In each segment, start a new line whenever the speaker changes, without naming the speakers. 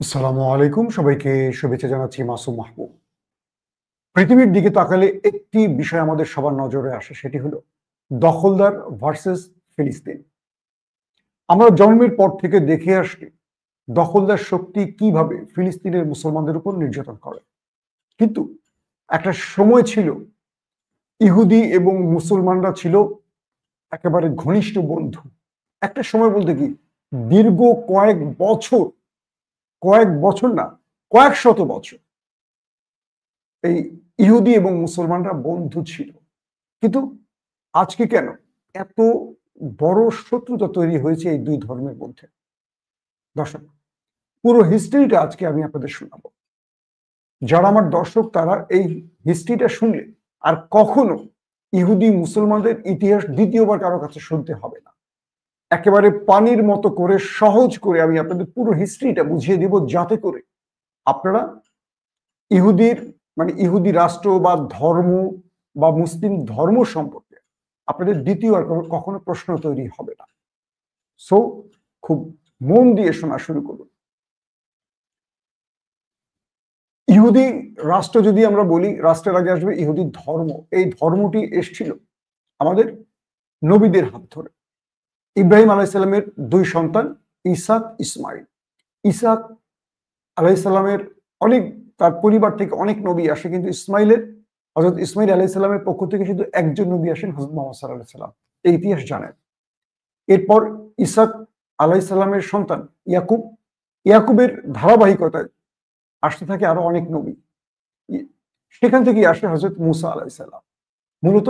আসসালামু আলাইকুম, সবাইকে শুভেচ্ছা জানাচ্ছি। মাসুম মাহবুব। পৃথিবীর দিকে তাকালে একটি বিষয় আমাদের সবার নজরে আসে, সেটি হলো দখলদার ভার্সেস ফিলিস্তিন। আমরা জন্মের পর থেকে দেখে আসছি দখলদার শক্তি কিভাবে ফিলিস্তিনের মুসলমানদের উপর নির্যাতন করে। কিন্তু একটা সময় ছিল ইহুদি এবং মুসলমানরা ছিল একেবারে ঘনিষ্ঠ বন্ধু। একটা সময় বলতে কি, দীর্ঘ কয়েক বছর না, কয়েক শত বছর এই ইহুদি এবং মুসলমানরা বন্ধু ছিল। কিন্তু আজকে কেন এত বড় শত্রুতা তৈরি হয়েছে এই দুই ধর্মের মধ্যে? দর্শক, পুরো হিস্ট্রিটা আজকে আমি আপনাদের শোনাবো। যারা আমার দর্শক, তারা এই হিস্ট্রিটা শুনলে আর কখনো ইহুদি মুসলমানদের ইতিহাস দ্বিতীয়বার কারো কাছে শুনতে হবে না। একেবারে পানির মতো করে, সহজ করে আমি আপনাদের পুরো হিস্ট্রিটা বুঝিয়ে দিব, যাতে করে আপনারা ইহুদির ইহুদি রাষ্ট্র বা ধর্ম বা মুসলিম ধর্ম সম্পর্কে আপনাদের দ্বিতীয় আর কখনো প্রশ্ন তৈরি হবে না। সো খুব মন দিয়ে শোনা শুরু করুন। ইহুদি রাষ্ট্র যদি আমরা বলি, রাষ্ট্রের আগে আসবে ইহুদি ধর্ম। এই ধর্মটি এসছিল আমাদের নবীদের হাত ধরে। ইব্রাহিম আলাইসাল্লামের দুই সন্তান ইসাক ইসমাইল। ইসাক আলাইসাল্লামের অনেক, তার পরিবার থেকে অনেক নবী আসে, কিন্তু হজরত ইসমাইল আলাইসাল্লামের পক্ষ থেকে শুধু একজন নবী আসেন, হজরত মোহাম্মদ সাল্লাহ সাল্লাম। এই ইতিহাস জানেন। এরপর ইসাক আলাইসাল্লামের সন্তান ইয়াকুব, ইয়াকুবের ধারাবাহিকতায় আসতে থাকে আরো অনেক নবী। সেখান থেকেই আসে হজরত মুসা আলাইসাল্লাম। মূলত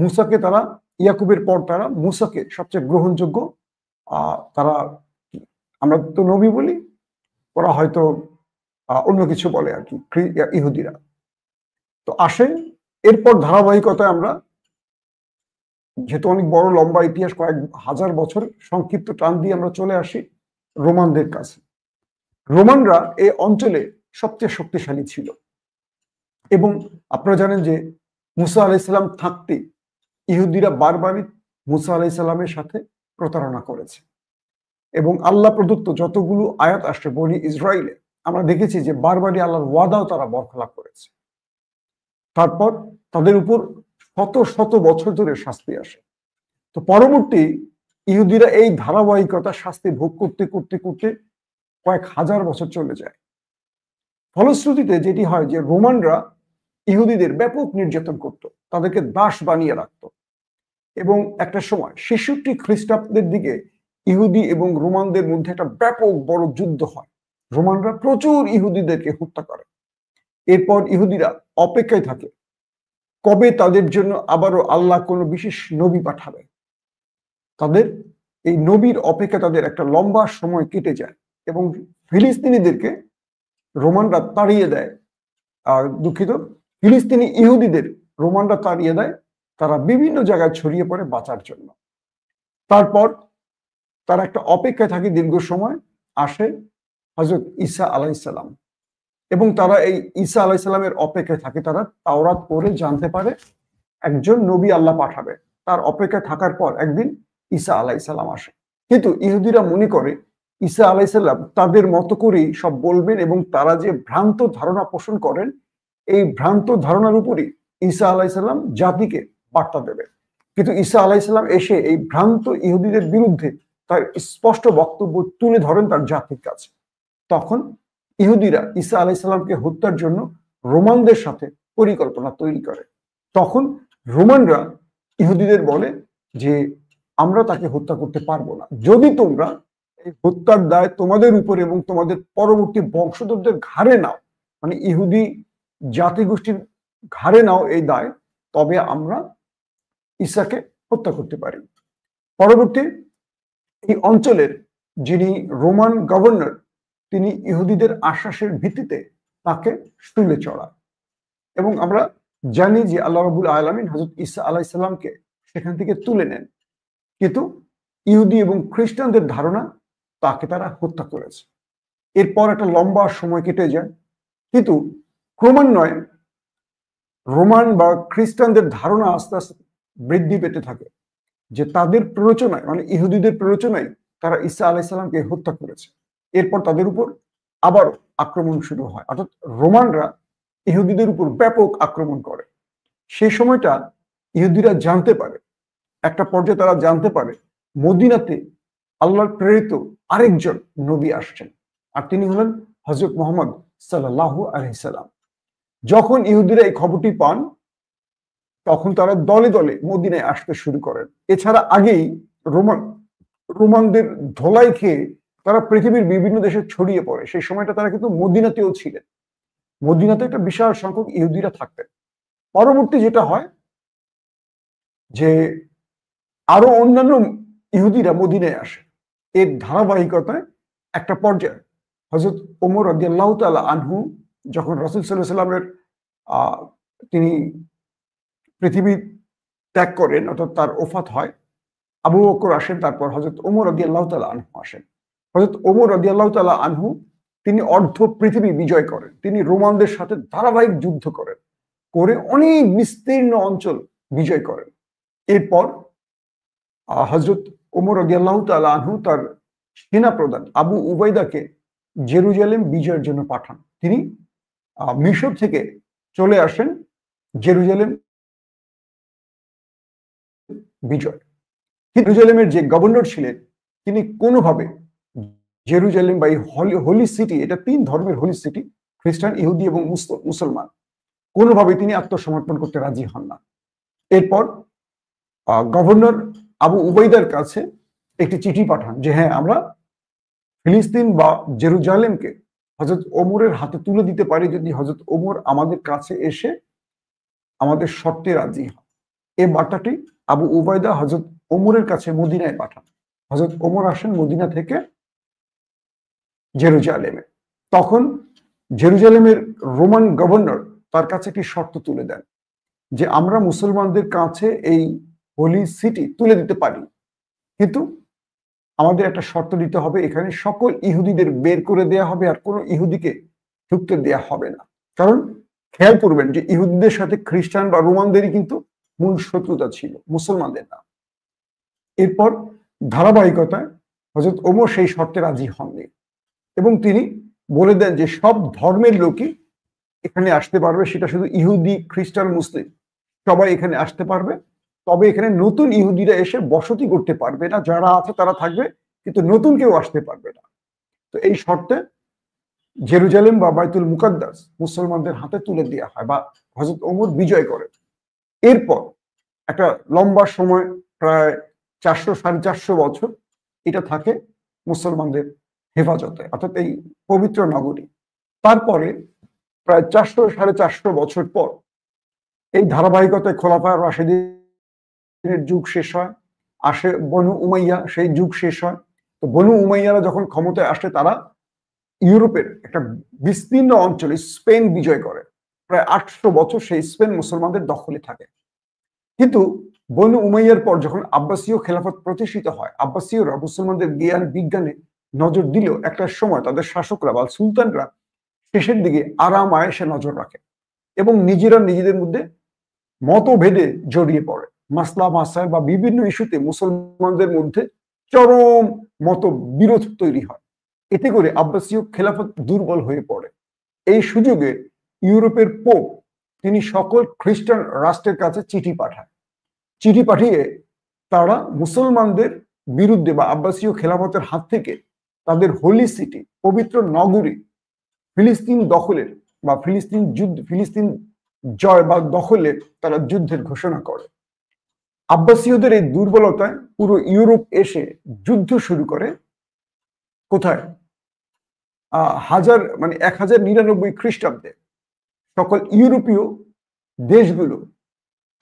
মুসাকে তারা, ইয়াকুবের পর তারা মুসাকে সবচেয়ে গ্রহণযোগ্য, তারা, আমরা তো নবী বলি, ওরা হয়তো অন্য কিছু বলে আর কি, ইহুদিরা তো আসে। এরপর ধারাবাহিকতায় আমরা, যেহেতু অনেক বড় লম্বা ইতিহাস, কয়েক হাজার বছর, সংক্ষিপ্ত টান দিয়ে আমরা চলে আসি রোমানদের কাছে। রোমানরা এই অঞ্চলে সবচেয়ে শক্তিশালী ছিল এবং আপনারা জানেন যে মুসা আলাইসাল্লাম থাকতে ইহুদিরা বারবারই মুসা আলাইসাল্লামের সাথে প্রতারণা করেছে এবং আল্লাহ প্রদত্ত যতগুলো আয়াত আসছে বনি ইসরায়েলে, আমরা দেখেছি যে বারবারই আল্লাহর ওয়াদাও তারা বরখেলাপ করেছে। তারপর তাদের উপর শত শত বছর ধরে শাস্তি আসে। তো পরবর্তী ইহুদিরা এই ধারাবাহিকতা শাস্তি ভোগ করতে করতে করতে কয়েক হাজার বছর চলে যায়। ফলশ্রুতিতে যেটি হয় যে রোমানরা ইহুদিদের ব্যাপক নির্যাতন করত, তাদেরকে দাস বানিয়ে রাখত এবং একটা সময় ৬৬ খ্রিস্টাব্দের দিকে ইহুদি এবং রোমানদের মধ্যে একটা ব্যাপক বড় যুদ্ধ হয়। রোমানরা প্রচুর ইহুদিদেরকে হত্যা করে। এরপর ইহুদিরা অপেক্ষায় থাকে কবে তাদের জন্য আবারও আল্লাহ কোনো বিশেষ নবী পাঠাবে। তাদের এই নবীর অপেক্ষা তাদের একটা লম্বা সময় কেটে যায় এবং ফিলিস্তিনিদেরকে রোমানরা তাড়িয়ে দেয়। দুঃখিত, ফিলিস্তিনি ইহুদিদের রোমানরা তাড়িয়ে দেয়, তারা বিভিন্ন জায়গায় ছড়িয়ে পড়ে বাঁচার জন্য। তারপর তারা একটা অপেক্ষায় থাকে দীর্ঘ সময়, আসে হযরত ঈসা আলাইহিসসালাম এবং তারা এই ঈসা আলাইহিসসালামের অপেক্ষায় থাকে। তারা তাওরাত পড়ে জানতে পারে একজন নবী আল্লাহ পাঠাবে। তার অপেক্ষায় থাকার পর একদিন ঈসা আলাইহিসসালাম আসে। কিন্তু ইহুদিরা মনে করে ঈসা আলাইহিসসালাম তাদের মতো করেই সব বলবেন এবং তারা যে ভ্রান্ত ধারণা পোষণ করেন, এই ভ্রান্ত ধারণার উপরই ঈসা আলাইহিসসালাম জাতিকে বার্তা দেবেন। কিন্তু ঈসা আলাইহিসসালাম এসে এই ভ্রান্ত ইহুদিদের বিরুদ্ধে তার স্পষ্ট বক্তব্য তুলে ধরেন তার জাতির কাছে। তখন ইহুদিরা ঈসা আলাইহিসসালামকে হত্যার জন্য রোমানদের সাথে পরিকল্পনা তৈরি করে। তখন রোমানরা ইহুদিদের বলে যে আমরা তাকে হত্যা করতে পারবো না, যদি তোমরা এই হত্যার দায় তোমাদের উপর এবং তোমাদের পরবর্তী বংশধরদের ঘাড়ে নাও, মানে ইহুদি জাতিগোষ্ঠীর ঘাড়ে নাও এই দায়, তবে আমরা ঈসাকে হত্যা করতে পারি। পরবর্তী এই অঞ্চলের যিনি রোমান গভর্নর, তিনি ইহুদিদের আশ্বাসের ভিত্তিতে তাকে স্টুলে চড়ান এবং আমরা জানি যে আল্লাহ রাব্বুল আলামিন হযরত ঈসা আলাইহিস সালামকে সেখান থেকে তুলে নেন। কিন্তু ইহুদি এবং খ্রিস্টানদের ধারণা তাকে তারা হত্যা করেছে। এরপর একটা লম্বা সময় কেটে যায়, কিন্তু ক্রমান্বয়ে রোমান বা খ্রিস্টানদের ধারণা আস্তে আস্তে বৃদ্ধি পেতে থাকে যে তাদের প্ররোচনায়, মানে ইহুদিদের প্ররোচনায় তারা ঈসা আলাইহিস সালামকে হত্যা করেছে। এরপর তাদের উপর আবার আক্রমণ শুরু হয়, অর্থাৎ রোমানরা ইহুদিদের উপর ব্যাপক আক্রমণ করে। সেই সময়টা ইহুদিরা জানতে পারে, একটা পর্যায়ে তারা জানতে পারে মদিনাতে আল্লাহর প্রেরিত আরেকজন নবী আসছেন, আর তিনি হলেন হযরত মুহাম্মদ সাল্লাল্লাহু আলাইহি সাল্লাম। যখন ইহুদিরা এই খবরটি পান, তখন তারা দলে দলে মদিনায় আসতে শুরু করেন। এছাড়া আগেই রোমানদের ধোলাই খেয়ে তারা পৃথিবীর বিভিন্ন দেশে ছড়িয়ে পড়ে। সেই সময়টা তারা কিন্তু মদিনাতেও ছিলেন। মদিনাতে একটা বিশাল সংখ্যক ইহুদিরা থাকতেন। পরবর্তী যেটা হয় যে আরো অন্যান্য ইহুদিরা মদিনায় আসে। এর ধারাবাহিকতায় একটা পর্যায়ে হযরত ওমর রাদিয়াল্লাহু তাআলা আনহু যখন রাসূল সাল্লাল্লাহু আলাইহি সাল্লামের তিনি পৃথিবী ত্যাগ করেন, অর্থাৎ তার ওফাত হয়, আবু বকর আসেন, তারপর হযরত ওমর রাদিয়াল্লাহু তাআলা আনহু আসেন। হযরত ওমর রাদিয়াল্লাহু তাআলা আনহু তিনি অর্ধ পৃথিবী বিজয় করেন। তিনি রোমানদের সাথে ধারাবাহিক যুদ্ধ করেন, করে অনেক বিস্তীর্ণ অঞ্চল বিজয় করেন। এরপর হযরত ওমর রাদিয়াল্লাহু তাআলা আনহু তার সেনা প্রধান আবু উবাইদাকে জেরুজালেম বিজয়ের জন্য পাঠান। তিনি মিশর থেকে চলে আসেন জেরুজালেম বিজয়। জেরুজালেমের যে গভর্নর ছিলেন, তিনি কোনোভাবে জেরুজালেম বা এই হোলি সিটি, এটা ৩ ধর্মের হোলি সিটি, খ্রিস্টান, ইহুদি এবং মুসলমান, কোনোভাবে তিনি আত্মসমর্পণ করতে রাজি হন না। এরপর গভর্নর আবু উবাইদার কাছে একটি চিঠি পাঠান যে হ্যাঁ, আমরা ফিলিস্তিন বা জেরুজালেমকে হযরত ওমরের হাতে তুলে দিতে পারি যদি হযরত ওমর আমাদের কাছে এসে আমাদের শর্তে রাজি হন। এই বার্তাটি আবু উবাইদা হযরত ওমরের কাছে মদিনায় পাঠান। হযরত ওমর আসেন মদিনা থেকে জেরুজালেমে। তখন জেরুজালেমের রোমান গভর্নর তার কাছে একটি শর্ত তুলে দেন যে আমরা মুসলমানদের কাছে এই হোলি সিটি তুলে দিতে পারি, কিন্তু আমাদের একটা শর্ত দিতে হবে, এখানে সকল ইহুদিদের বের করে দেয়া হবে, আর কোনো ইহুদিকে ঢুকতে দেয়া হবে না। কারণ খেয়াল করবেন যে ইহুদিদের সাথে খ্রিস্টান বা রোমানদেরই কিন্তু মূল শত্রুতা ছিল, মুসলমানদের না। এরপর ধারাবাহিকতায় হযরত ওমর সেই শর্তে রাজি হননি এবং তিনি বলে দেন যে সব ধর্মের লোকই এখানে আসতে পারবে, সেটা শুধু ইহুদি, খ্রিস্টান, মুসলিম সবাই এখানে আসতে পারবে, তবে এখানে নতুন ইহুদিরা এসে বসতি করতে পারবে না, যারা আছে তারা থাকবে, কিন্তু নতুন কেউ আসতে পারবে না। তো এই শর্তে জেরুজালেম বা বাইতুল মুকাদ্দাস মুসলমানদের হাতে তুলে দেওয়া হয় বা হযরত ওমর বিজয় করেন। এরপর একটা লম্বা সময়, প্রায় 400-450 বছর এটা থাকে মুসলমানদের হেফাজতে, অর্থাৎ এই পবিত্র নগরী। তারপরে প্রায় 400-450 বছর পর এই ধারাবাহিকতায় খোলাফায়ে রাশিদিনের যুগ শেষ হয়, আসে বনু উমাইয়া, সেই যুগ শেষ হয়। তো বনু উমাইয়ারা যখন ক্ষমতায় আসে, তারা ইউরোপের একটা বিস্তীর্ণ অঞ্চলে স্পেন বিজয় করে। প্রায় 800 বছর সেই স্পেন মুসলমানদের দখলে থাকে। কিন্তু বনু উমাইয়ার পর যখন আব্বাসীয় খেলাফত প্রতিষ্ঠিত হয়, আব্বাসীয়রা মুসলমানদের জ্ঞান বিজ্ঞানে নজর দিলেও একটা সময় তাদের শাসকরা বা সুলতানরা শেষের দিকে আরাম আয়েশে নজর রাখে এবং নিজেরা নিজেদের মধ্যে মতভেদে জড়িয়ে পড়ে। মাসলা মাসাইল বা বিভিন্ন ইস্যুতে মুসলমানদের মধ্যে চরম মতবিরোধ তৈরি হয়। এতে করে আব্বাসীয় খেলাফত দুর্বল হয়ে পড়ে। এই সুযোগে ইউরোপের পোপ তিনি সকল খ্রিস্টান রাষ্ট্রের কাছে চিঠি পাঠায়। চিঠি পাঠিয়ে তারা মুসলমানদের বিরুদ্ধে বা আব্বাসীয় খেলাফতের হাত থেকে তাদের হোলি সিটি, পবিত্র নগরী ফিলিস্তিন দখলের বা ফিলিস্তিন জয় বা দখলের তারা যুদ্ধের ঘোষণা করে। আব্বাসীয়দের এই দুর্বলতায় পুরো ইউরোপ এসে যুদ্ধ শুরু করে। কোথায়? 1099 খ্রিস্টাব্দে সকল ইউরোপীয় দেশগুলো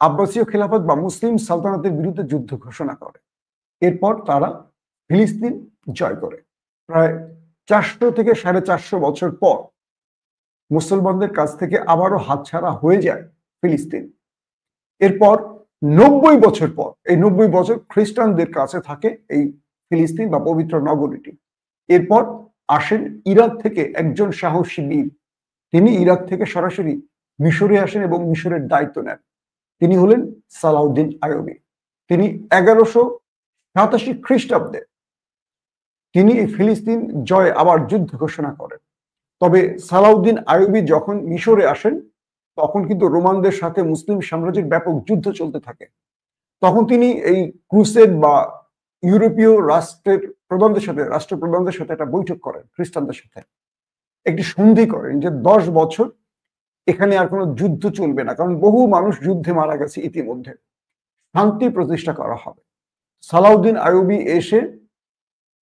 আব্বাসীয় খেলাফত বা মুসলিম সালতানাতের বিরুদ্ধে যুদ্ধ ঘোষণা করে। এরপর তারা ফিলিস্তিন জয় করে। প্রায় 400 থেকে 450 বছর পর মুসলমানদের কাছ থেকে আবারও হাতছাড়া হয়ে যায় ফিলিস্তিন। এরপর 90 বছর পর, এই 90 বছর খ্রিস্টানদের কাছে থাকে এই ফিলিস্তিন বা পবিত্র নগরীটি। এরপর আসেন ইরাক থেকে একজন সাহসী বীর, তিনি ইরাক থেকে সরাসরি মিশরে আসেন এবং মিশরের দায়িত্ব নেন। তিনি হলেন সালাউদ্দিন আইয়ুবী। তিনি 1187 খ্রিস্টাব্দে তিনি এই ফিলিস্তিন জয় আবার যুদ্ধ ঘোষণা করেন। তবে সালাউদ্দিন আইয়ুবী যখন মিশরে আসেন তখন কিন্তু রোমানদের সাথে মুসলিম সাম্রাজ্যের ব্যাপক যুদ্ধ চলতে থাকে। তখন তিনি এই ক্রুসেড বা ইউরোপীয় রাষ্ট্রপ্রধানদের সাথে একটা বৈঠক করেন, খ্রিস্টানদের সাথে একটি সন্ধি করেন যে 10 বছর এখানে আর কোনো যুদ্ধ চলবে না, কারণ বহু মানুষ যুদ্ধে মারা গেছে ইতিমধ্যে, শান্তি প্রতিষ্ঠা করা হবে। সালাউদ্দিন আইয়ুবী এসে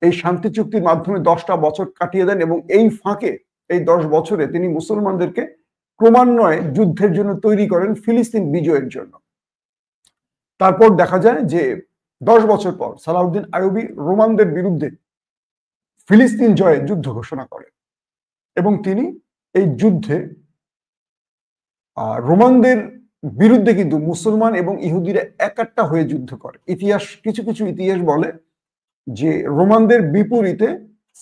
এই শান্তি চুক্তির মাধ্যমে 10টা বছর কাটিয়ে দেন এবং এই ফাঁকে এই 10 বছরে তিনি মুসলমানদেরকে ক্রমান্বয়ে যুদ্ধের জন্য তৈরি করেন ফিলিস্তিন বিজয়ের জন্য। তারপর দেখা যায় যে 10 বছর পর সালাউদ্দিন আইয়ুবী রোমানদের বিরুদ্ধে ফিলিস্তিন জয়ে যুদ্ধ ঘোষণা করেন এবং তিনি এই যুদ্ধে রোমানদের বিরুদ্ধে কিন্তু মুসলমান এবং ইহুদিরা একাট্টা হয়ে যুদ্ধ করে। কিছু কিছু ইতিহাস বলে যে রোমানদের বিপরীতে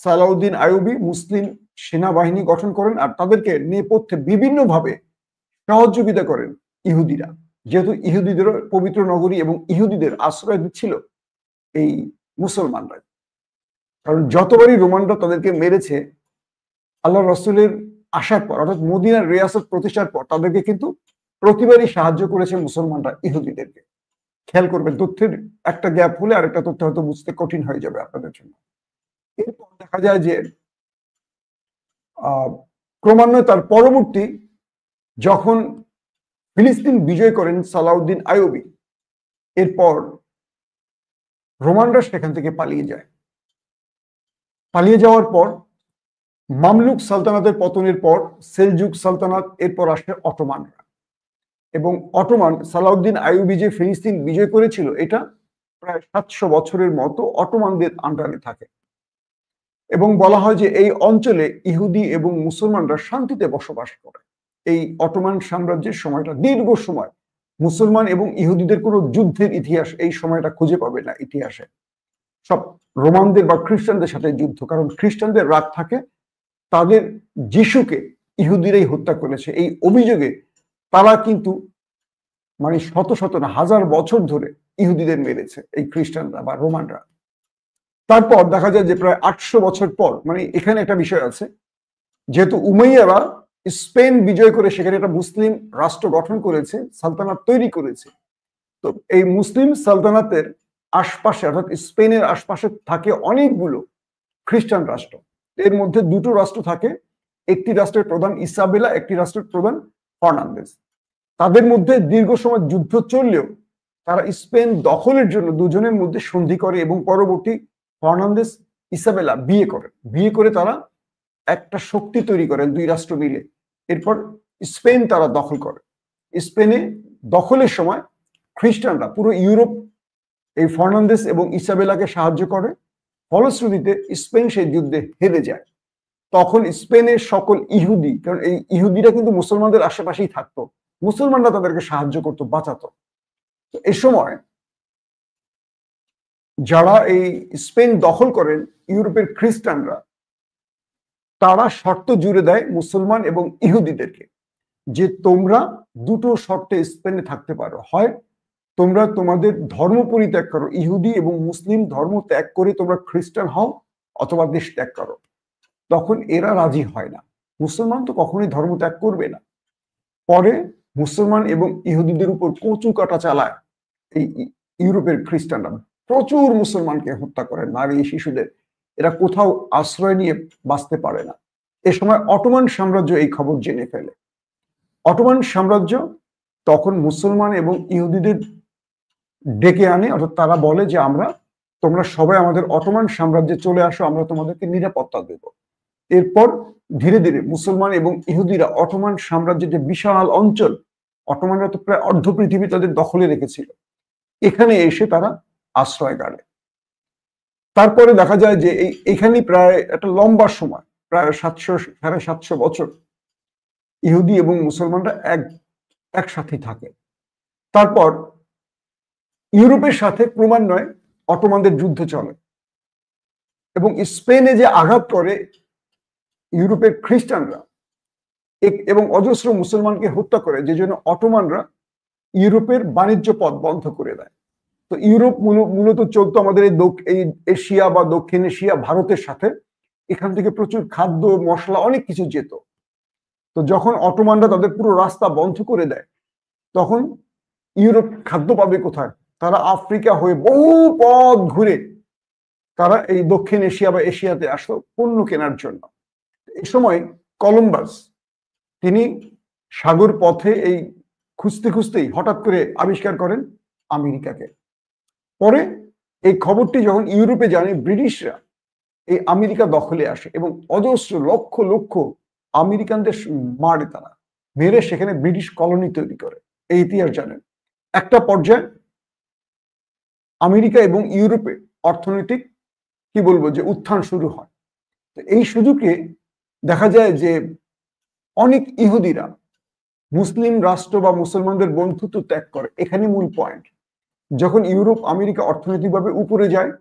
সালাউদ্দিন আইয়ুবী মুসলিম সেনাবাহিনী গঠন করেন আর তাদেরকে নেপথ্যে বিভিন্নভাবে সহযোগিতা করেন ইহুদিরা, যেহেতু ইহুদিদের পবিত্র নগরী এবং ইহুদিদের আশ্রয় দিচ্ছিল এই মুসলমানরা। কারণ যতবারই রোমানরা তাদেরকে মেরেছে, আল্লাহ রসুলের আসার পর অর্থাৎ মদিনার রিয়াসত প্রতিষ্ঠার পর তাদেরকে কিন্তু প্রতিবারই সাহায্য করেছে মুসলমানরা ইহুদিদেরকে। খেয়াল করবেন, তথ্যের একটা গ্যাপ হলে আরেকটা তথ্য হয়তো বুঝতে কঠিন হয়ে যাবে আপনাদের জন্য। এরপর দেখা যায় যে ক্রমান্বয়ে তার পরবর্তী যখন ফিলিস্তিন বিজয় করেন সালাউদ্দিন আইয়ুবী, এরপর রোমানরা সেখান থেকে পালিয়ে যায়। পালিয়ে যাওয়ার পর মামলুক সালতানাতের পতনের পর সেলজুক সালতানাত, এরপর আসে অটোমানরা। এবং অটোমান সালাউদ্দিন আইয়ুবী যে ফিলিস্তিন বিজয় করেছিল এটা প্রায় 700 বছরের মতো অটোমানদের আন্ডারে থাকে এবং বলা হয় যে এই অঞ্চলে ইহুদি এবং মুসলমানরা শান্তিতে বসবাস করে। এই অটোমান সাম্রাজ্যের সময়টা দীর্ঘ সময় মুসলমান এবং ইহুদিদের কোনো যুদ্ধের ইতিহাস এই সময়টা খুঁজে পাবে না ইতিহাসে। সব রোমানদের বা খ্রিস্টানদের সাথে যুদ্ধ, কারণ খ্রিস্টানদের রাগ থাকে তাদের যিশুকে ইহুদিরাই হত্যা করেছে এই অভিযোগে। তারা কিন্তু মানে শত শত না হাজার বছর ধরে ইহুদিদের মেরেছে এই খ্রিস্টানরা বা রোমানরা। তারপর দেখা যায় যে প্রায় 800 বছর পর, মানে এখানে একটা বিষয় আছে, যেহেতু উমাইয়ারা স্পেন বিজয় করে সেখানে একটা মুসলিম রাষ্ট্র গঠন করেছে, সালতানাত তৈরি করেছে, তো এই মুসলিম সালতানাতের আশপাশে অর্থাৎ স্পেনের আশপাশে থাকে অনেকগুলো খ্রিস্টান রাষ্ট্র। এর মধ্যে দুটো রাষ্ট্র থাকে, একটি রাষ্ট্রের প্রধান ইসাবেলা, একটি রাষ্ট্রের প্রধান ফার্নান্দেজ। তাদের মধ্যে দীর্ঘ সময় যুদ্ধ চললেও তারা স্পেন দখলের জন্য দুজনের মধ্যে সন্ধি করে এবং পরবর্তী ফার্নান্দেজ ইসাবেলা বিয়ে করে তারা একটা শক্তি তৈরি করেন দুই রাষ্ট্র মিলে। এরপর স্পেন তারা দখল করে। স্পেনে দখলের সময় খ্রিস্টানরা পুরো ইউরোপ এই ফার্নান্দেজ এবং ইসাবেলাকে সাহায্য করে, ফলশ্রুতিতে স্পেন সেই যুদ্ধে হেরে যায়। তখন স্পেনের সকল ইহুদি, কারণ এই ইহুদিরা কিন্তু মুসলমানদের আশেপাশেই থাকতো, মুসলমানরা তাদেরকে সাহায্য করতো, বাঁচাতো। এ সময় যারা এই স্পেন দখল করেন ইউরোপের খ্রিস্টানরা, তারা শর্ত জুড়ে দেয় মুসলমান এবং ইহুদিদেরকে যে তোমরা দুটো শর্তে স্পেনে থাকতে পারো, হয় তোমরা তোমাদের ধর্ম পরিত্যাগ করো, ইহুদি এবং মুসলিম ধর্ম ত্যাগ করে তোমরা খ্রিস্টান হও, অথবা দেশ ত্যাগ করো। তখন এরা রাজি হয় না, মুসলমান তো কখনোই ধর্ম ত্যাগ করবে না। পরে মুসলমান এবং ইহুদিদের উপর কচু কাটা চালায় এই ইউরোপের খ্রিস্টানরা, প্রচুর মুসলমানকে হত্যা করে, নারী শিশুদের। এরা কোথাও আশ্রয় নিয়ে বাঁচতে পারে না। এ সময় অটোমান সাম্রাজ্য এই খবর জেনে ফেলে। অটোমান সাম্রাজ্য তখন মুসলমান এবং ইহুদিদের ডেকে আনে, অর্থাৎ তারা বলে যে তোমরা সবাই আমাদের অটোমান সাম্রাজ্যে চলে আসো, আমরা তোমাদেরকে নিরাপত্তা দেব। এরপর ধীরে ধীরে মুসলমান এবং ইহুদিরা অটোমান সাম্রাজ্যের যে বিশাল অঞ্চল, অটোমানরা তো প্রায় অর্ধ পৃথিবী তাদের দখলে রেখেছিল, এখানে এসে তারা আশ্রয় গাড়ে। তারপরে দেখা যায় যে এখানে প্রায় একটা লম্বা সময়, প্রায় 700-750 বছর ইহুদি এবং মুসলমানরা একসাথে থাকে। তারপর ইউরোপের সাথে ক্রমান্বয়ে অটোমানদের যুদ্ধ চলে এবং স্পেনে যে আঘাত করে ইউরোপের খ্রিস্টানরা এবং অজস্র মুসলমানকে হত্যা করে, যে জন্য অটোমানরা ইউরোপের বাণিজ্য পথ বন্ধ করে দেয়। তো ইউরোপ মূলত চলতো আমাদের এই এশিয়া বা দক্ষিণ এশিয়া, ভারতের সাথে, এখান থেকে প্রচুর খাদ্য মশলা অনেক কিছু যেত। তো যখন অটোমানরা তাদের পুরো রাস্তা বন্ধ করে দেয়, তখন ইউরোপ খাদ্য পাবে কোথায়? তারা আফ্রিকা হয়ে বহু পথ ঘুরে তারা এই দক্ষিণ এশিয়া বা এশিয়াতে আসতো পণ্য কেনার জন্য। এই সময় কলম্বাস তিনি সাগর পথে এই খুঁজতে খুঁজতেই হঠাৎ করে আবিষ্কার করেন আমেরিকাকে। পরে এই খবরটি যখন ইউরোপে জানে ব্রিটিশরা, এই আমেরিকা দখলে আসে এবং অজস্র লক্ষ লক্ষ আমেরিকানদের মারে, তারা মেরে সেখানে ব্রিটিশ কলোনি তৈরি করে। এই ইতিহাস জানেন। একটা পর্যায়ে আমেরিকা এবং ইউরোপে অর্থনৈতিক কি বলবো যে উত্থান শুরু হয়। তো এই সুযোগে দেখা যায় যে অনেক ইহুদিরা মুসলিম রাষ্ট্র বা মুসলমানদের বন্ধুত্ব ত্যাগ করে। এখানে মূল পয়েন্ট। যখন ইউরোপ আমেরিকা অর্থনৈতিকভাবে উপরে যায়,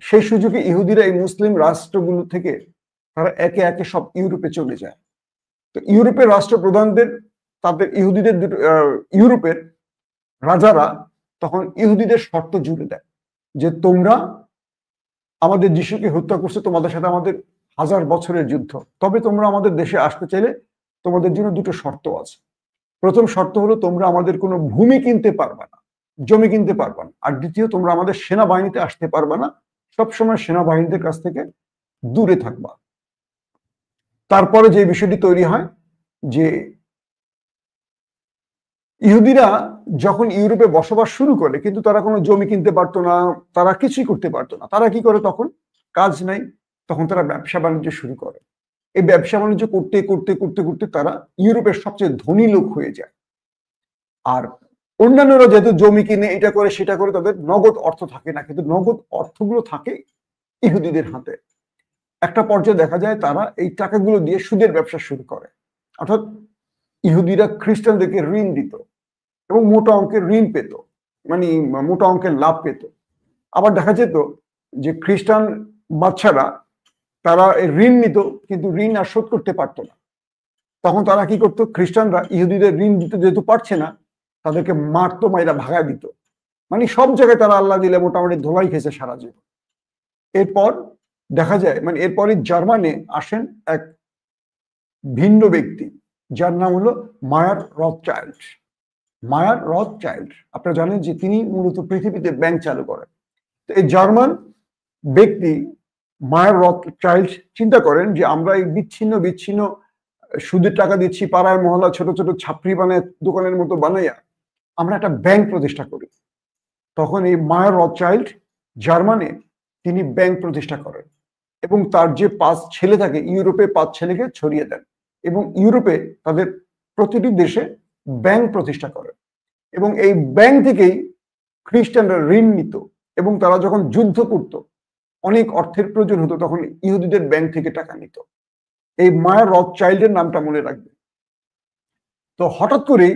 সেই সুযোগে ইহুদিরা এই মুসলিম রাষ্ট্রগুলো থেকে তারা একে একে সব ইউরোপে চলে যায়। তো ইউরোপের রাষ্ট্রপ্রধানদের তাদের ইহুদিদের ইউরোপের রাজারা তখন ইহুদিদের শর্ত জুড়ে দেয় যে তোমরা আমাদের যিশুকে হত্যা করছো, তোমাদের সাথে আমাদের 1000 বছরের যুদ্ধ, তবে তোমরা আমাদের দেশে আসতে চাইলে তোমাদের জন্য দুটো শর্ত আছে। প্রথম শর্ত হলো তোমরা আমাদের কোনো ভূমি কিনতে পারবে না, জমি কিনতে পারবে না। আর দ্বিতীয়, তোমরা আমাদের সেনাবাহিনীতে আসতে পারবে না, সবসময় সেনাবাহিনীদের কাছ থেকে দূরে থাকবা। তারপরে যে বিষয়টি তৈরি হয় যে ইহুদিরা যখন ইউরোপে বসবাস শুরু করে, কিন্তু তারা কোনো জমি কিনতে পারতো না, তারা কিছুই করতে পারতো না। তারা কি করে? তখন কাজ নাই, তখন তারা ব্যবসা বাণিজ্য শুরু করে। এই ব্যবসা বাণিজ্য করতে করতে করতে করতে তারা ইউরোপের সবচেয়ে ধনী লোক হয়ে যায়। আর অন্যান্যরা যেহেতু জমি কিনে এটা করে সেটা করে, তাদের নগদ অর্থ থাকে না, কিন্তু নগদ অর্থগুলো থাকে ইহুদিদের হাতে। একটা পর্যায়ে দেখা যায় তারা এই টাকাগুলো দিয়ে সুদের ব্যবসা শুরু করে। অর্থাৎ ইহুদিরা খ্রিস্টানদেরকে ঋণ দিত এবং মোটা অঙ্কের ঋণ পেত, মানে মোটা অঙ্কের লাভ পেত। আবার দেখা যেত যে খ্রিস্টান বাচ্চারা তারা ঋণ নিত, কিন্তু ঋণ আর শোধ করতে পারতো না। তখন তারা কি করতো? খ্রিস্টানরা ইহুদিদের ঋণ দিতে যেহেতু পারছে না, তাদেরকে মারতো, মাইরা ভাগায় দিত। মানে সব জায়গায় তারা আল্লাহ দিলে মোটামুটি ধোলাই খেয়েছে সারা জীবন। এরপর দেখা যায়, মানে এরপরই জার্মানে আসেন এক ভিন্ন ব্যক্তি, যার নাম হলো মায়ার রথচাইল্ড। মায়ার রথচাইল্ড, আপনারা জানেন যে তিনি মূলত পৃথিবীতে ব্যাংক চালু করেন। তো এই জার্মান ব্যক্তি মায়ার রথচাইল্ড চিন্তা করেন যে আমরা এই বিচ্ছিন্ন বিচ্ছিন্ন সুদের টাকা দিচ্ছি, পাড়ায় মহল্লা ছোট ছোট ছাপড়ি বানায় দোকানের মতো বানাইয়া আমরা একটা ব্যাংক প্রতিষ্ঠা করি। তখন এই মায়ার রথচাইল্ড জার্মানে তিনি ব্যাংক প্রতিষ্ঠা করেন এবং তার যে 5 ছেলে থাকে ইউরোপে 5 ছেলেকে ছড়িয়ে দেন এবং ইউরোপে তাদের প্রতিটি দেশে ব্যাংক প্রতিষ্ঠা করেন। এবং এই ব্যাংক থেকেই খ্রিস্টানরা ঋণ নিত এবং তারা যখন যুদ্ধ করত, অনেক অর্থের প্রয়োজন হতো, তখন ইহুদিদের ব্যাংক থেকে টাকা নিত। এই মায়ার রথচাইল্ডের নামটা মনে রাখবে। তো হঠাৎ করে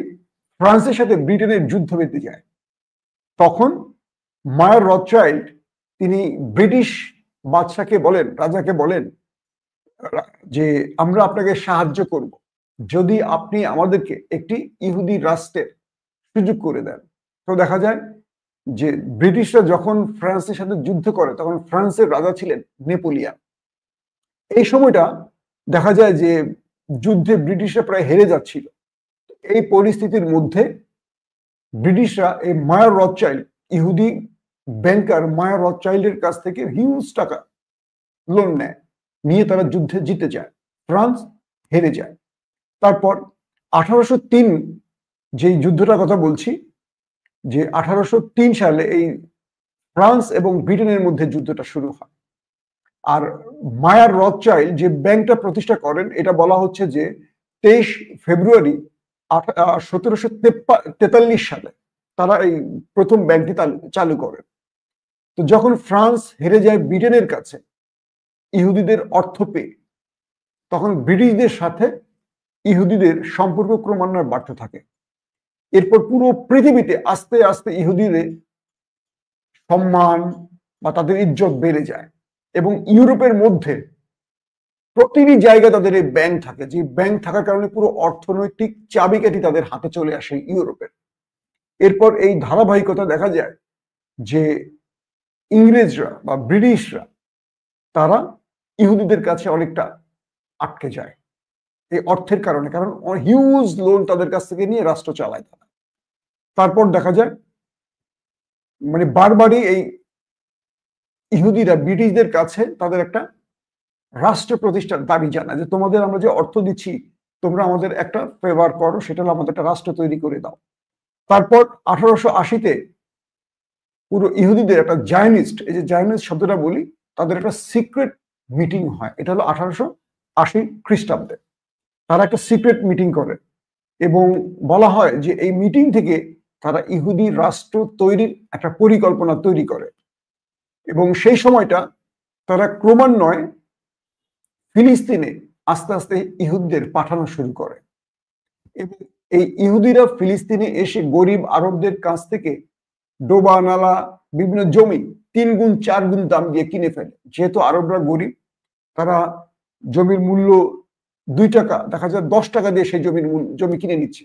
ফ্রান্সের সাথে ব্রিটেনের যুদ্ধ বেঁধে যায়। তখন মায়ার রথচাইল্ড তিনি ব্রিটিশ বাদশাকে বলেন, রাজাকে বলেন যে আমরা আপনাকে সাহায্য করব যদি আপনি আমাদেরকে একটি ইহুদি রাষ্ট্রের সুযোগ করে দেন। তো দেখা যায় যে ব্রিটিশরা যখন ফ্রান্সের সাথে যুদ্ধ করে, তখন ফ্রান্সের রাজা ছিলেন নেপোলিয়ান। এই সময়টা দেখা যায় যে যুদ্ধে ব্রিটিশরা প্রায় হেরে যাচ্ছিল। এই পরিস্থিতির মধ্যে ব্রিটিশরা এই মায়ার রথচাইল্ড, ইহুদি ব্যাংকার মায়ার রথচাইল্ডের কাছ থেকে হিউজ টাকা লোন নেয়, নিয়ে তারা যুদ্ধে জিতে যায়, ফ্রান্স হেরে যায়। তারপর 1803 যে যুদ্ধটার কথা বলছি, যে 1803 সালে এই ফ্রান্স এবং ব্রিটেনের মধ্যে যুদ্ধটা শুরু হয়। আর মায়ার রথচাইল্ড যে ব্যাংকটা প্রতিষ্ঠা করেন, এটা বলা হচ্ছে যে 23 ফেব্রুয়ারি 1743 সালে তারা এই প্রথম ব্যাংকটি চালু করেন। তো যখন ফ্রান্স হেরে যায় ব্রিটেনের কাছে ইহুদিদের অর্থ পেয়ে, তখন ব্রিটিশদের সাথে ইহুদিদের সম্পর্ক ক্রমান্বয়ে বাড়তে থাকে। এরপর পুরো পৃথিবীতে আস্তে আস্তে ইহুদিদের সম্মান বা তাদের ইজ্জত বেড়ে যায় এবং ইউরোপের মধ্যে প্রতিটি জায়গায় তাদের এই ব্যাংক থাকে, যে ব্যাংক থাকার কারণে পুরো অর্থনৈতিক চাবিকাঠি তাদের হাতে চলে আসে ইউরোপের। এরপর এই ধারাবাহিকতা দেখা যায় যে ইংরেজরা বা ব্রিটিশরা তারা ইহুদিদের কাছে অনেকটা আটকে যায় এই অর্থের কারণে, কারণ হিউজ লোন তাদের কাছ থেকে নিয়ে রাষ্ট্র চালায় তারা। তারপর দেখা যায় মানে বারবারই এই ইহুদিরা ব্রিটিশদের কাছে তাদের একটা রাষ্ট্র প্রতিষ্ঠার দাবি জানায় যে তোমাদের আমরা যে অর্থ দিচ্ছি তোমরা আমাদের একটা ফেভার করো, সেটা হলো আমাদের একটা রাষ্ট্র তৈরি করে দাও। তারপর 1880-তে পুরো ইহুদিদের একটা জায়নিস্ট, এই যে জায়নিস্ট শব্দটা বলি, তাদের একটা সিক্রেট মিটিং হয়। এটা হলো 1880 খ্রিস্টাব্দে। তারা একটা সিক্রেট মিটিং করে এবং বলা হয় যে এই মিটিং থেকে তারা ইহুদি রাষ্ট্র তৈরির একটা পরিকল্পনা তৈরি করে এবং সেই সময়টা তারা ক্রমান্বয়ে ফিলিস্তিনে আস্তে আস্তে ইহুদিদের পাঠানো শুরু করে এবং এই ইহুদিরা ফিলিস্তিনে এসে গরিব আরবদের কাছ থেকে ডোবা নালা বিভিন্ন জমি 3 গুণ 4 গুণ দাম দিয়ে কিনে ফেলে। যেহেতু আরবরা গরিব, তারা জমির মূল্য 2 টাকা, দেখা যায় 10 টাকা দিয়ে সেই জমি কিনে নিচ্ছে।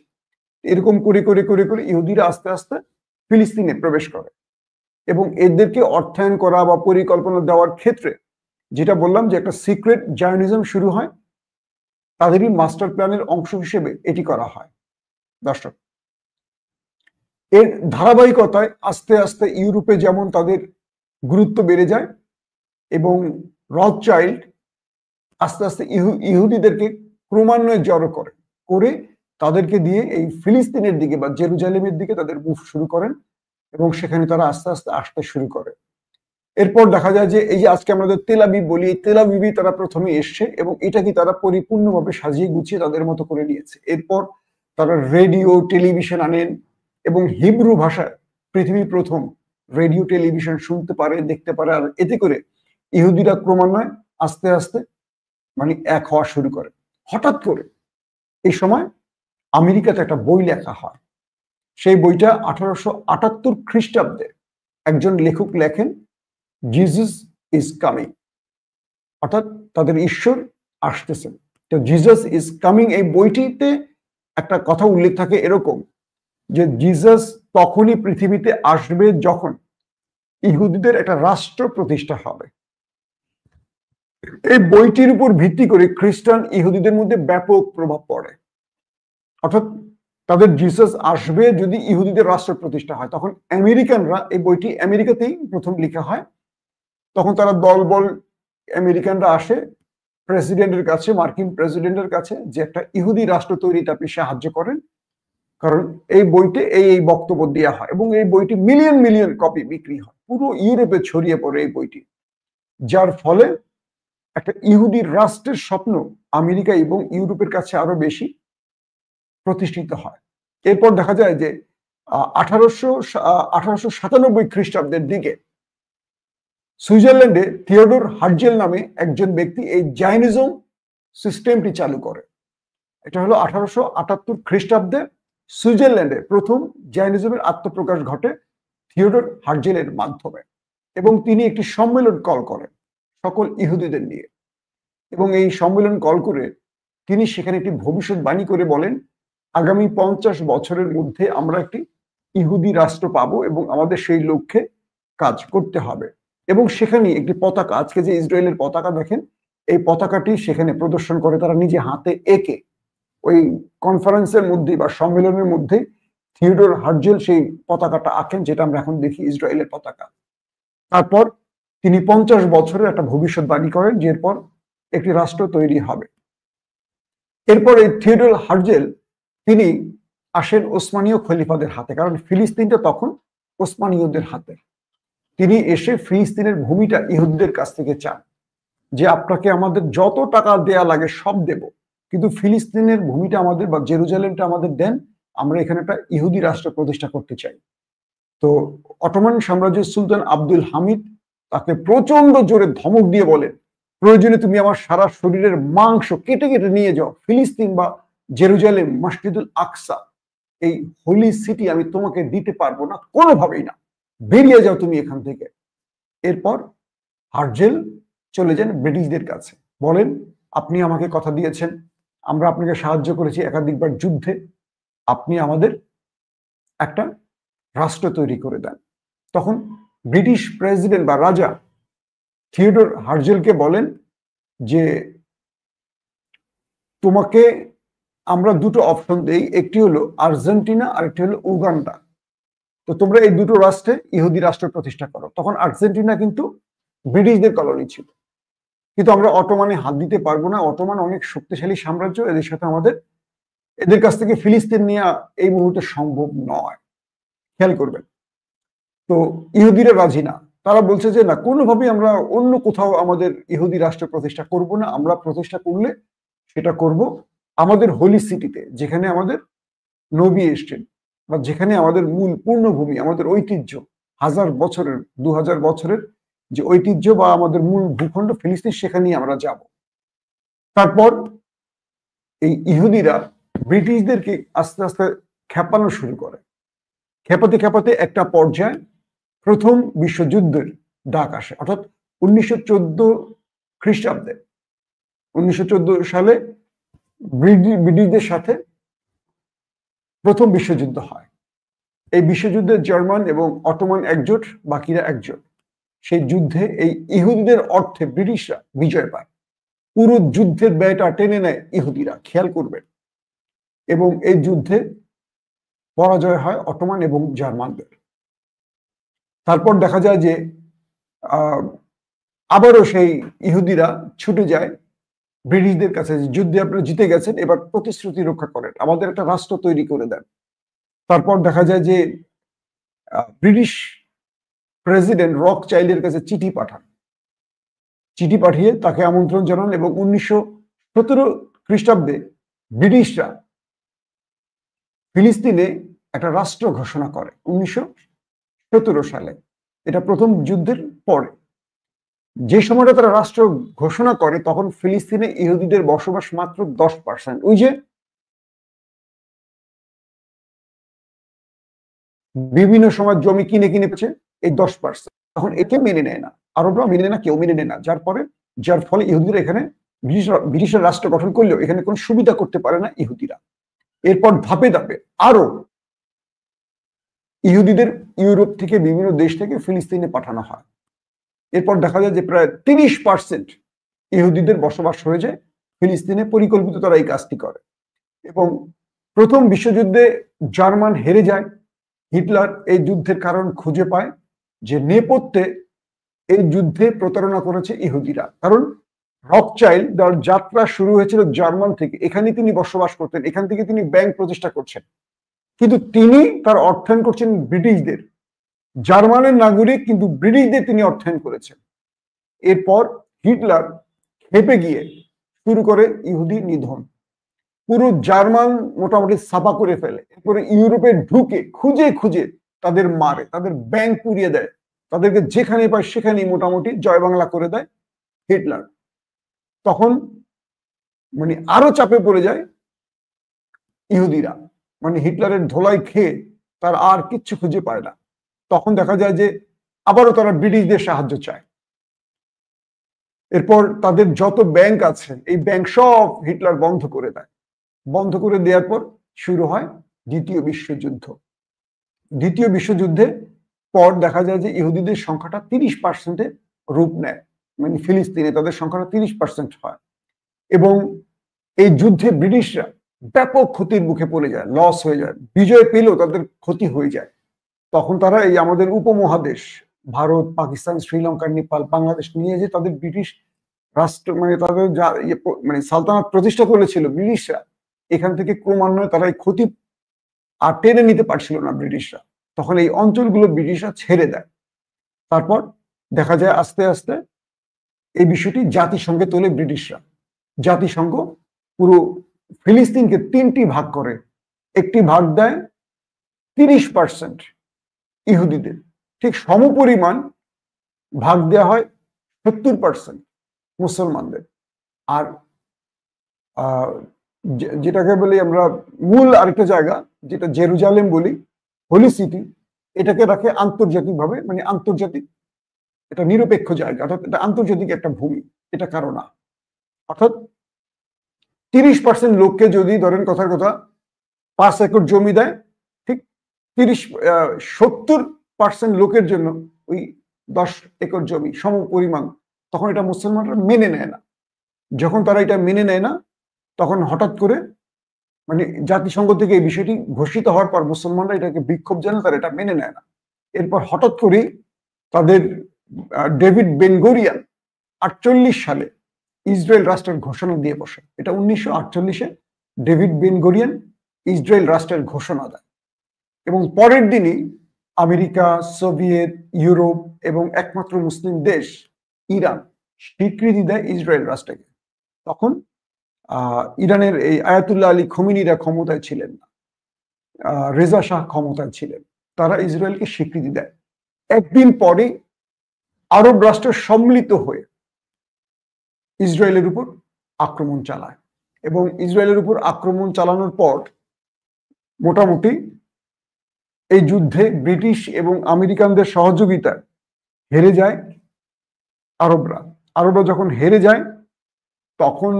এরকম করে করে করে করে ইহুদিরা আস্তে আস্তে ফিলিস্তিনে প্রবেশ করে এবং এদেরকে অর্থায়ন করা বা পরিকল্পনা দেওয়ার ক্ষেত্রে যেটা বললাম যে একটা সিক্রেট জার্নালিজম শুরু হয়, তাদেরই মাস্টার প্ল্যানের অংশ হিসেবে এটি করা হয়। দর্শক, এর ধারাবাহিকতায় আস্তে আস্তে ইউরোপে যেমন তাদের গুরুত্ব বেড়ে যায় এবং রথচাইল্ড আস্তে আস্তে ইহুদিদেরকে ক্রমান্বয়ে জড়ো করে তাদেরকে দিয়ে এই ফিলিস্তিনের দিকে বা জেরুজালেমের দিকে তাদের মুভ শুরু করেন এবং সেখানে তারা আস্তে আস্তে আসতে শুরু করে। এরপর দেখা যায় যে এই যে আজকে আমাদের তেল আবিব বলি, এই তেল আবিবই তারা প্রথমে এসছে এবং এটাকে তারা পরিপূর্ণভাবে সাজিয়ে গুছিয়ে তাদের মতো করে নিয়েছে। এরপর তারা রেডিও টেলিভিশন আনেন এবং হিব্রু ভাষায় পৃথিবীর প্রথম রেডিও টেলিভিশন শুনতে পারে, দেখতে পারে। আর এতে করে ইহুদিরা ক্রমান্বয়ে আস্তে আস্তে মানে এক হওয়া শুরু করে। হঠাৎ করে এই সময় আমেরিকাতে একটা বই লেখা হয়। সেই বইটা 1878 খ্রিস্টাব্দে একজন লেখক লেখেন, জিসাস ইজ কামিং, অর্থাৎ তাদের ঈশ্বর আসতেছেন। তো জিসাস ইজ কামিং এই বইটিতে একটা কথা উল্লেখ থাকে এরকম যে জিসাস তখনই পৃথিবীতে আসবে যখন ইহুদিদের একটা রাষ্ট্র প্রতিষ্ঠা হবে। এই বইটির উপর ভিত্তি করে খ্রিস্টান ইহুদিদের মধ্যে ব্যাপক প্রভাব পড়ে। অর্থাৎ তাদের জিসাস আসবে যদি ইহুদিদের রাষ্ট্র প্রতিষ্ঠা হয়। তখন আমেরিকানরা, এই বইটি আমেরিকাতেই প্রথম লেখা হয়, তখন তারা দলবল আমেরিকানরা আসে প্রেসিডেন্টের কাছে, মার্কিন প্রেসিডেন্টের কাছে, যে একটা ইহুদি রাষ্ট্র তৈরিতে আপনি সাহায্য করেন, কারণ এই বইতে এই বক্তব্য দেওয়া হয় এবং এই বইটি মিলিয়ন মিলিয়ন কপি বিক্রি হয়, পুরো ইউরোপে ছড়িয়ে পড়ে এই বইটি, যার ফলে একটা ইহুদি রাষ্ট্রের স্বপ্ন আমেরিকা এবং ইউরোপের কাছে আরো বেশি প্রতিষ্ঠিত হয়। এরপর দেখা যায় যে 1897 খ্রিস্টাব্দের দিকে সুইজারল্যান্ডে থিওডোর হার্জেল নামে একজন ব্যক্তি এই জাইনিজম সিস্টেমটি চালু করে। এটা হলো 1878 খ্রিস্টাব্দে সুইজারল্যান্ডে প্রথম জাইনিজমের আত্মপ্রকাশ ঘটে থিওডোর হার্জেলের মাধ্যমে এবং তিনি একটি সম্মেলন কল করেন সকল ইহুদিদের নিয়ে এবং এই সম্মেলন কল করে তিনি সেখানে একটি ভবিষ্যৎবাণী করে বলেন, আগামী 50 বছরের মধ্যে আমরা একটি ইহুদি রাষ্ট্র পাবো এবং আমাদের সেই লক্ষ্যে কাজ করতে হবে। এবং সেখানে একটি পতাকা, আজকে যে ইসরায়েলের পতাকা দেখেন, এই পতাকাটি সেখানে প্রদর্শন করে তারা নিজে হাতে এঁকে। ওই কনফারেন্সের মধ্যে বা সম্মেলনের মধ্যে থিওডোর হার্জেল সেই পতাকাটা আঁকেন, যেটা আমরা এখন দেখি ইসরায়েলের পতাকা। তারপর তিনি 50 বছরের একটা ভবিষ্যৎবাণী করেন যে এরপর একটি রাষ্ট্র তৈরি হবে। এরপর এই থিওডোর হার্জেল তিনি আসেন ওসমানীয় খলিফাদের হাতে, কারণ ফিলিস্তিনটা তখন ওসমানীয়দের হাতে। তিনি এসে ফিলিস্তিনের ভূমিটা ইহুদিদের কাছ থেকে চান যে আপনাকে আমাদের যত টাকা দেয়া লাগে সব দেব, কিন্তু ফিলিস্তিনের ভূমিটা আমাদের বা জেরুজালেমটা আমাদের দেন, আমরা এখানে একটা ইহুদি রাষ্ট্র প্রতিষ্ঠা করতে চাই। তো অটোমান সাম্রাজ্যের সুলতান আব্দুল হামিদ তাকে প্রচন্ড জোরে ধমক দিয়ে বলেন, প্রয়োজনে তুমি আমার সারা শরীরের মাংস কেটে কেটে নিয়ে যাও, ফিলিস্তিন বা জেরুজালেম, মসজিদুল আকসা, এই হোলি সিটি আমি তোমাকে দিতে পারবো না, কোনোভাবেই না, বেরিয়ে যাও তুমি এখান থেকে। এরপর হার্জেল চলে যান ব্রিটিশদের কাছে, বলেন আপনি আমাকে কথা দিয়েছেন, আমরা আপনাকে সাহায্য করেছি একাধিকবার যুদ্ধে, আপনি আমাদের একটা রাষ্ট্র তৈরি করে দেন। তখন ব্রিটিশ প্রেসিডেন্ট বা রাজা থিওডোর হার্জেলকে বলেন যে তোমাকে আমরা দুটো অপশন দেই, একটি হলো আর্জেন্টিনা আর একটি হলো উগান্ডা। তো তোমরা এই দুটো রাষ্ট্রে ইহুদি রাষ্ট্র প্রতিষ্ঠা করো। তখন আর্জেন্টিনা কিন্তু ব্রিটিশদের কলোনি ছিল, কিন্তু আমরা অটোমানে হাত দিতে পারবো না। অটোমান অনেক শক্তিশালী সাম্রাজ্য, এদের সাথে আমাদের এদের কাছ থেকে ফিলিস্তিন নেওয়া এই মুহূর্তে সম্ভব নয়। খেয়াল করবেন। তো ইহুদিরা রাজি না, তারা বলছে যে না, কোনোভাবেই আমরা অন্য কোথাও আমাদের ইহুদি রাষ্ট্র প্রতিষ্ঠা করব না। আমরা প্রতিষ্ঠা করলে সেটা করব আমাদের হোলি সিটিতে, যেখানে আমাদের নবী এসছেন, বা যেখানে আমাদের মূল পূর্ণভূমি, আমাদের ঐতিহ্য, 1000 বছরের 2000 বছরের যে ঐতিহ্য বা আমাদের মূল ভূখণ্ড ফিলিস্তিন, সেখানেই আমরা যাব। তারপর এই ইহুদিরা ব্রিটিশদেরকে আস্তে আস্তে খেপানো শুরু করে। খেপাতে খেপাতে একটা পর্যায়ে প্রথম বিশ্বযুদ্ধের ডাক আসে, অর্থাৎ 1914 খ্রিস্টাব্দে। 1914 সালে ব্রিটিশদের সাথে প্রথম বিশ্বযুদ্ধ হয়। এই বিশ্বযুদ্ধে জার্মান এবং অটোমান একজোট, বাকিরা একজোট। সেই যুদ্ধে এই ইহুদিদের অর্থে ব্রিটিশরা বিজয় পায়। পুরো যুদ্ধের ব্যয়টা টেনে নেয় ইহুদিরা, খেয়াল করবেন। এবং এই যুদ্ধে পরাজয় হয় অটোমান এবং জার্মানদের। তারপর দেখা যায় যে আবারও সেই ইহুদিরা ছুটে যায় ব্রিটিশদের কাছে, যুদ্ধে আপনারা জিতে গেছেন, এবার প্রতিশ্রুতি রক্ষা করেন, আমাদের একটা রাষ্ট্র তৈরি করে দেন। তারপর দেখা যায় যে ব্রিটিশ প্রেসিডেন্ট রক চাইল্ডের কাছে চিঠি পাঠান। চিঠি পাঠিয়ে তাকে আমন্ত্রণ জানান এবং 1917 খ্রিস্টাব্দে ব্রিটিশরা ফিলিস্তিনে একটা রাষ্ট্র ঘোষণা করে 1917 সালে। এটা প্রথম যুদ্ধের পরে। যে সময়টা তারা রাষ্ট্র ঘোষণা করে, তখন ফিলিস্তিনে ইহুদিদের বসবাস মাত্র 10%। ওই যে বিভিন্ন সময় জমি কিনে কিনে পেয়েছে এই 10%, তখন একে মেনে নেয় না, আরবরা মেনে নেয় না, কেউ মেনে নেয় না। যার ফলে ইহুদিরা এখানে ব্রিটিশের রাষ্ট্র গঠন করলেও এখানে কোনো সুবিধা করতে পারে না ইহুদিরা। এরপর ধাপে ধাপে আরো ইহুদিদের ইউরোপ থেকে, বিভিন্ন দেশ থেকে ফিলিস্তিনে পাঠানো হয়। এরপর দেখা যায় যে প্রায় 30% ইহুদিদের বসবাস হয়ে যায় ফিলিস্তিনে। পরিকল্পিত তারা এই কাজটি করে। এবং প্রথম বিশ্বযুদ্ধে জার্মান হেরে যায়। হিটলার এই যুদ্ধের কারণ খুঁজে পায় যে নেপথ্যে এই যুদ্ধে প্রতারণা করেছে ইহুদিরা। কারণ রকচাইল্ড তার যাত্রা শুরু হয়েছিল জার্মান থেকে, এখানে তিনি বসবাস করতেন, এখান থেকে তিনি ব্যাংক প্রতিষ্ঠা করছেন, কিন্তু তিনি তার অর্থায়ন করছেন ব্রিটিশদের। জার্মানের নাগরিক, কিন্তু ব্রিটিশদের তিনি অর্থায়ন করেছেন। এরপর হিটলার খেপে গিয়ে শুরু করে ইহুদি নিধন। পুরো জার্মান মোটামুটি ছাপা করে ফেলে। এরপরে ইউরোপে ঢুকে খুঁজে খুঁজে তাদের মারে, তাদের ব্যাংক পুড়িয়ে দেয়, তাদেরকে যেখানে পায় সেখানেই মোটামুটি জয় বাংলা করে দেয় হিটলার। তখন মানে আরো চাপে পড়ে যায় ইহুদিরা, মানে হিটলারের ধোলাই খেয়ে তার আর কিচ্ছু খুঁজে পায় না। তখন দেখা যায় যে আবারও তারা ব্রিটিশদের সাহায্য চায়। এরপর তাদের যত ব্যাংক আছে, এই ব্যাংক সব হিটলার বন্ধ করে দেয়। বন্ধ করে দেওয়ার পর শুরু হয় দ্বিতীয় বিশ্বযুদ্ধ। দ্বিতীয় বিশ্বযুদ্ধে পর দেখা যায় যে ইহুদিদের সংখ্যাটা 30%-এ রূপ নেয়, মানে ফিলিস্তিনে তাদের সংখ্যাটা 30% হয়। এবং এই যুদ্ধে ব্রিটিশরা ব্যাপক ক্ষতির মুখে পড়ে যায়, লস হয়ে যায়। বিজয় পেলেও তাদের ক্ষতি হয়ে যায়। তখন তারা এই আমাদের উপমহাদেশ, ভারত, পাকিস্তান, শ্রীলঙ্কা, নেপাল, বাংলাদেশ নিয়ে যে তাদের ব্রিটিশ রাষ্ট্র, মানে তাদের যা মানে সালতানাত প্রতিষ্ঠা করেছিল ব্রিটিশরা, এখান থেকে ক্রমান্বয়ে তারা এই ক্ষতি আর টেনে নিতে পারছিল না ব্রিটিশরা। তখন এই অঞ্চলগুলো ব্রিটিশরা ছেড়ে দেয়। তারপর দেখা যায় আস্তে আস্তে এই বিষয়টি জাতিসংঘে তোলে ব্রিটিশরা। জাতিসংঘ পুরো ফিলিস্তিনকে 3টি ভাগ করে। একটি ভাগ দেয় 30% ইহুদিদের, ঠিক সমপরিমাণ ভাগ দেওয়া হয় 70% মুসলমানদের। আর যেটাকে বলি আমরা মূল আরেকটা জায়গা, যেটা জেরুজালেম বলি, হোলি সিটি, এটাকে রাখে আন্তর্জাতিকভাবে, মানে আন্তর্জাতিক, এটা নিরপেক্ষ জায়গা, অর্থাৎ এটা আন্তর্জাতিক একটা ভূমি, এটা কারো না। অর্থাৎ 30% লোককে যদি ধরেন কথার কথা 5 একর জমি দেয়, ঠিক 70% লোকের জন্য ওই 10 একর জমি সম পরিমাণ, তখন এটা মুসলমানরা মেনে নেয় না। যখন তারা এটা মেনে নেয় না, তখন হঠাৎ করে মানে জাতিসংঘ থেকে এই বিষয়টি ঘোষিত হওয়ার পর মুসলমানরা এটাকে বিক্ষোভ জানায়, তারা এটা মেনে নেয় না। এরপর হঠাৎ করে তাদের ডেভিড বেনগোরিয়ান 48 সালে ইসরায়েল রাষ্ট্রের ঘোষণা দিয়ে বসে। এটা 1948-এ ডেভিড বেনগোরিয়ান ইসরায়েল রাষ্ট্রের ঘোষণা দেয়, এবং পরের দিনই আমেরিকা, সোভিয়েত ইউরোপ এবং একমাত্র মুসলিম দেশ ইরান স্বীকৃতি দেয় ইসরায়েল রাষ্ট্রকে। তখন ইরানের এই আয়াতুল্লাহ আলী খোমেনিরা ক্ষমতায় ছিলেন না, রেজা শাহ ক্ষমতায় ছিলেন, তারা ইসরায়েলকে স্বীকৃতি দেয়। একদিন পরে আরব রাষ্ট্র সম্মিলিত হয়ে ইসরায়েলের উপর আক্রমণ চালায়, এবং ইসরায়েলের উপর আক্রমণ চালানোর পর মোটামুটি এই যুদ্ধে ব্রিটিশ এবং আমেরিকানদের সহযোগিতায় হেরে যায় আরবরা। আরবরা যখন হেরে যায়, তখন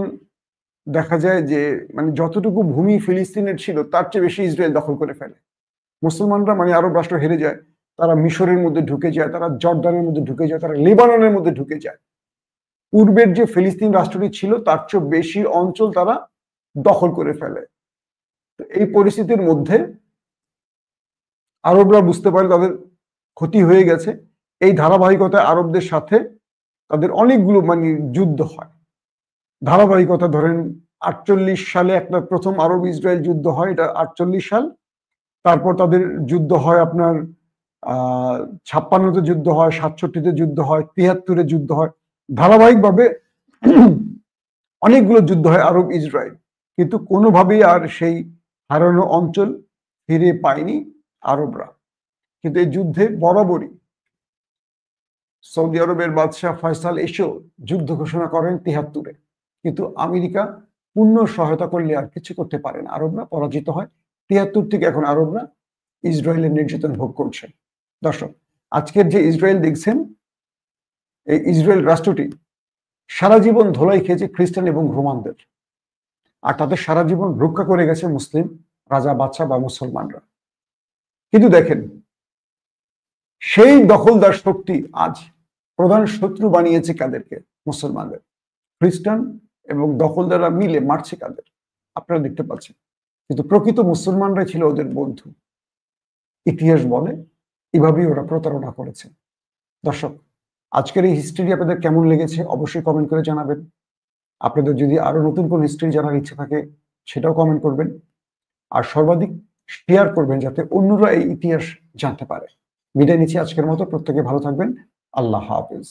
দেখা যায় যে মানে যতটুকু ভূমি ফিলিস্তিনের ছিল তার চেয়ে বেশি ইসরায়েল দখল করে ফেলে। মুসলমানরা মানে আরব রাষ্ট্র হেরে যায়, তারা মিশরের মধ্যে ঢুকে যায়, তারা জর্দানের মধ্যে ঢুকে যায়, তারা লেবাননের মধ্যে ঢুকে যায়। পূর্বের যে ফিলিস্তিন রাষ্ট্রটি ছিল তার চেয়ে বেশি অঞ্চল তারা দখল করে ফেলে। এই পরিস্থিতির মধ্যে আরবরা বুঝতে পারে তাদের ক্ষতি হয়ে গেছে। এই ধারাবাহিকতায় আরবদের সাথে তাদের অনেকগুলো মানে যুদ্ধ হয়। ধারাবাহিকতা ধরেন 48 সালে একটা প্রথম আরব ইসরায়েল যুদ্ধ হয়, এটা 48 সাল। তারপর তাদের যুদ্ধ হয় আপনার 56-তে যুদ্ধ হয়, 67-তে যুদ্ধ হয়, 73-এ যুদ্ধ হয়। ধারাবাহিকভাবে অনেকগুলো যুদ্ধ হয় আরব ইসরায়েল, কিন্তু কোনোভাবেই আর সেই হারানো অঞ্চল ফিরে পায়নি আরবরা। কিন্তু এই যুদ্ধে বরাবরই সৌদি আরবের বাদশাহ ফয়সাল এসেও যুদ্ধ ঘোষণা করেন 73-এ, কিন্তু আমেরিকা পূর্ণ সহায়তা করলে আর কিছু করতে পারে না, আরবরা পরাজিত হয়। 73 থেকে এখন আরবরা ইসরায়েলের নির্যাতন ভোগ করছে। দর্শক, আজকের যে ইসরায়েল দেখছেন, এই ইসরায়েল রাষ্ট্রটি সারা জীবন ধোলাই খেয়েছে খ্রিস্টান এবং রোমানদের, আর তাদের সারা জীবন রক্ষা করে গেছে মুসলিম রাজা বাদশাহ বা মুসলমানরা। কিন্তু দেখেন, সেই দখলদার শক্তি আজ প্রধান শত্রু বানিয়েছে কাদেরকে? মুসলমানদের। খ্রিস্টান এবং দখলদাররা মিলে মারছে কাদের? আপনারা দেখতে পাচ্ছেন। কিন্তু প্রকৃত মুসলমানরাই ছিল ওদের বন্ধু। ইতিহাস বলে এভাবেই ওরা প্রতারণা করেছে। দর্শক, আজকের এই হিস্ট্রি আপনাদের কেমন লেগেছে অবশ্যই কমেন্ট করে জানাবেন। আপনাদের যদি আরো নতুন কোন হিস্ট্রি জানার ইচ্ছা থাকে সেটাও কমেন্ট করবেন, আর সর্বাধিক শেয়ার করবেন যাতে অন্যরা এই ইতিহাস জানতে পারে। বিদায় নিচ্ছি আজকের মতো। প্রত্যেকে ভালো থাকবেন। আল্লাহ হাফেজ।